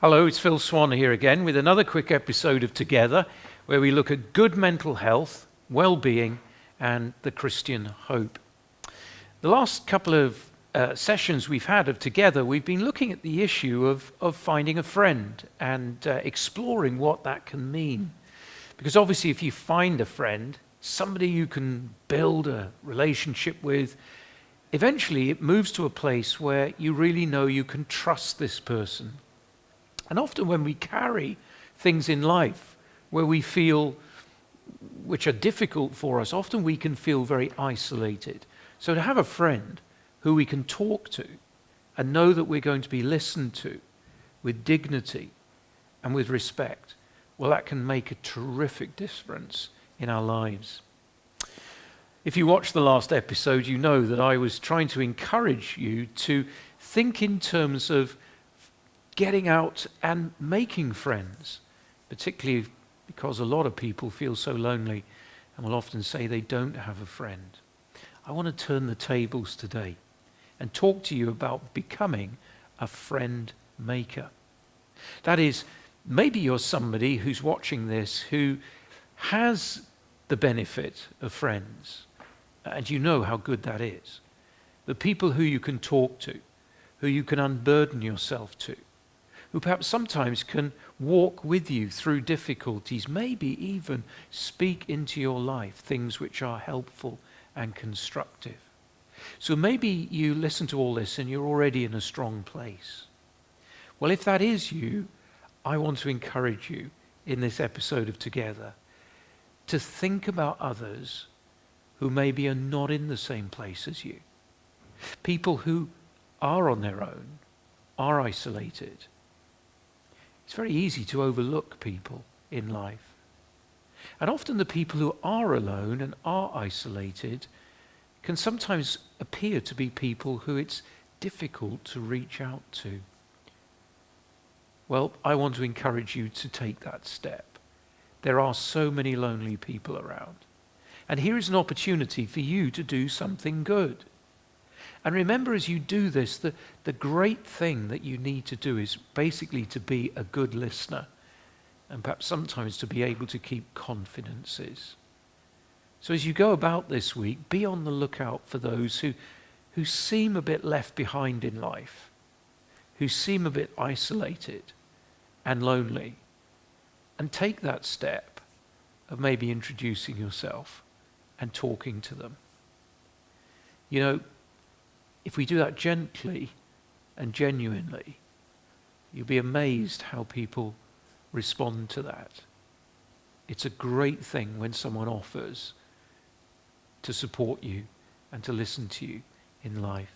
Hello, it's Phil Swann here again with another quick episode of Together, where we look at good mental health, well-being, and the Christian hope. The last couple of sessions we've had of Together, we've been looking at the issue of finding a friend and exploring what that can mean. Because obviously if you find a friend, somebody you can build a relationship with, eventually it moves to a place where you really know you can trust this person. And often when we carry things in life where we feel, which are difficult for us, often we can feel very isolated. So to have a friend who we can talk to and know that we're going to be listened to with dignity and with respect, well, that can make a terrific difference in our lives. If you watched the last episode, you know that I was trying to encourage you to think in terms of getting out and making friends, particularly because a lot of people feel so lonely and will often say they don't have a friend. I want to turn the tables today and talk to you about becoming a friend maker. That is, maybe you're somebody who's watching this who has the benefit of friends, and you know how good that is. The people who you can talk to, who you can unburden yourself to, who perhaps sometimes can walk with you through difficulties, maybe even speak into your life things which are helpful and constructive. So maybe you listen to all this and you're already in a strong place. Well, if that is you, I want to encourage you in this episode of Together to think about others who maybe are not in the same place as you. People who are on their own, are isolated. It's very easy to overlook people in life. And often the people who are alone and are isolated can sometimes appear to be people who it's difficult to reach out to. Well, I want to encourage you to take that step. There are so many lonely people around. And here is an opportunity for you to do something good. And remember, as you do this, the great thing that you need to do is basically to be a good listener and perhaps sometimes to be able to keep confidences. So as you go about this week, be on the lookout for those who seem a bit left behind in life, who seem a bit isolated and lonely, and take that step of maybe introducing yourself and talking to them. You know, if we do that gently and genuinely, you'll be amazed how people respond to that. It's a great thing when someone offers to support you and to listen to you in life.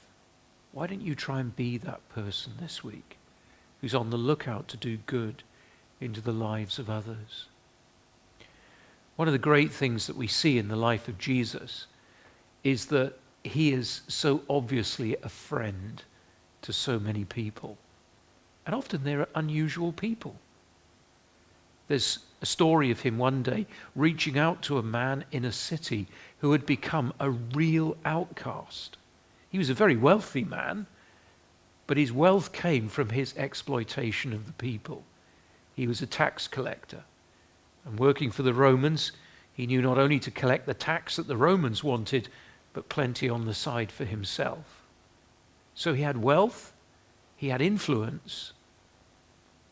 Why don't you try and be that person this week who's on the lookout to do good into the lives of others? One of the great things that we see in the life of Jesus is that he is so obviously a friend to so many people. And often they're unusual people. There's a story of him one day reaching out to a man in a city who had become a real outcast. He was a very wealthy man, but his wealth came from his exploitation of the people. He was a tax collector. And working for the Romans, he knew not only to collect the tax that the Romans wanted, but plenty on the side for himself. So he had wealth, he had influence,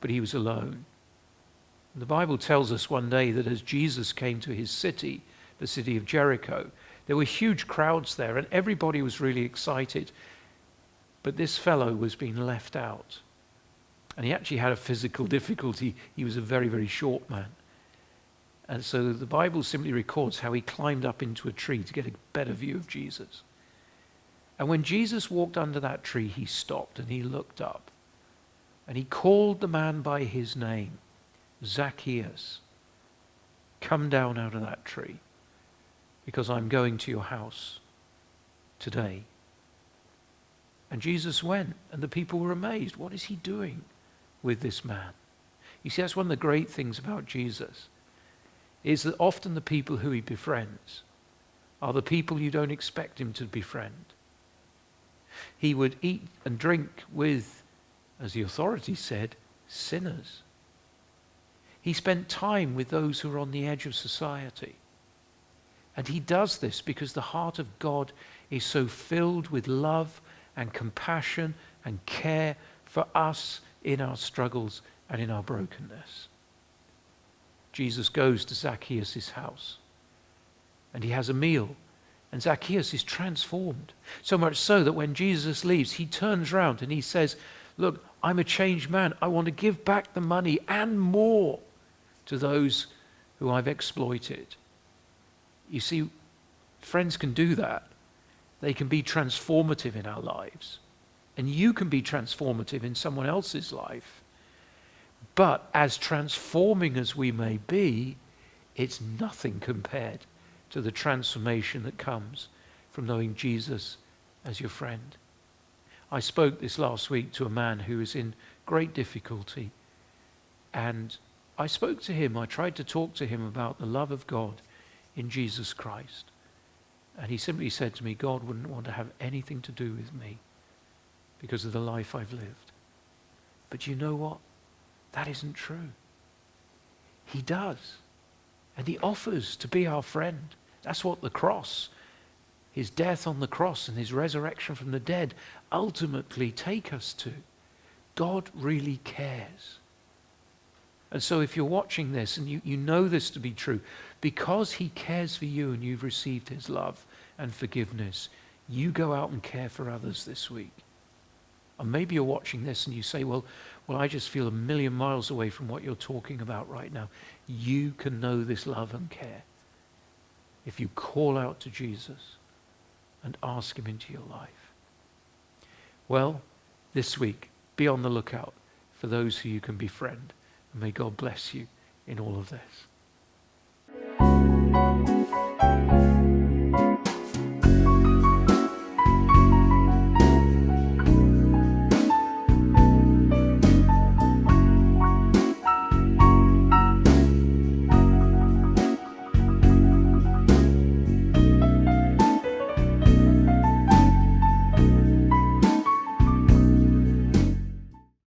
but he was alone. And the Bible tells us one day that as Jesus came to his city, the city of Jericho, there were huge crowds there and everybody was really excited. But this fellow was being left out. And he actually had a physical difficulty. He was a very, very short man. And so the Bible simply records how he climbed up into a tree to get a better view of Jesus. And when Jesus walked under that tree, he stopped and he looked up. And he called the man by his name, Zacchaeus, come down out of that tree, because I'm going to your house today. And Jesus went, and the people were amazed. What is he doing with this man? You see, that's one of the great things about Jesus, is that often the people who he befriends are the people you don't expect him to befriend. He would eat and drink with, as the authorities said, sinners. He spent time with those who are on the edge of society. And he does this because the heart of God is so filled with love and compassion and care for us in our struggles and in our brokenness. Jesus goes to Zacchaeus' house and he has a meal, and Zacchaeus is transformed. So much so that when Jesus leaves, he turns around and he says, look, I'm a changed man. I want to give back the money and more to those who I've exploited. You see, friends can do that. They can be transformative in our lives. And you can be transformative in someone else's life. But as transforming as we may be, it's nothing compared to the transformation that comes from knowing Jesus as your friend. I spoke this last week to a man who is in great difficulty, and I spoke to him. I tried to talk to him about the love of God in Jesus Christ. And he simply said to me, God wouldn't want to have anything to do with me because of the life I've lived. But you know what? That isn't true. He does. And he offers to be our friend. That's what the cross, his death on the cross and his resurrection from the dead ultimately take us to. God really cares. And so if you're watching this and you know this to be true, because he cares for you and you've received his love and forgiveness, you go out and care for others this week. And maybe you're watching this and you say, well, I just feel a million miles away from what you're talking about right now. You can know this love and care if you call out to Jesus and ask him into your life. Well, this week, be on the lookout for those who you can befriend. And may God bless you in all of this.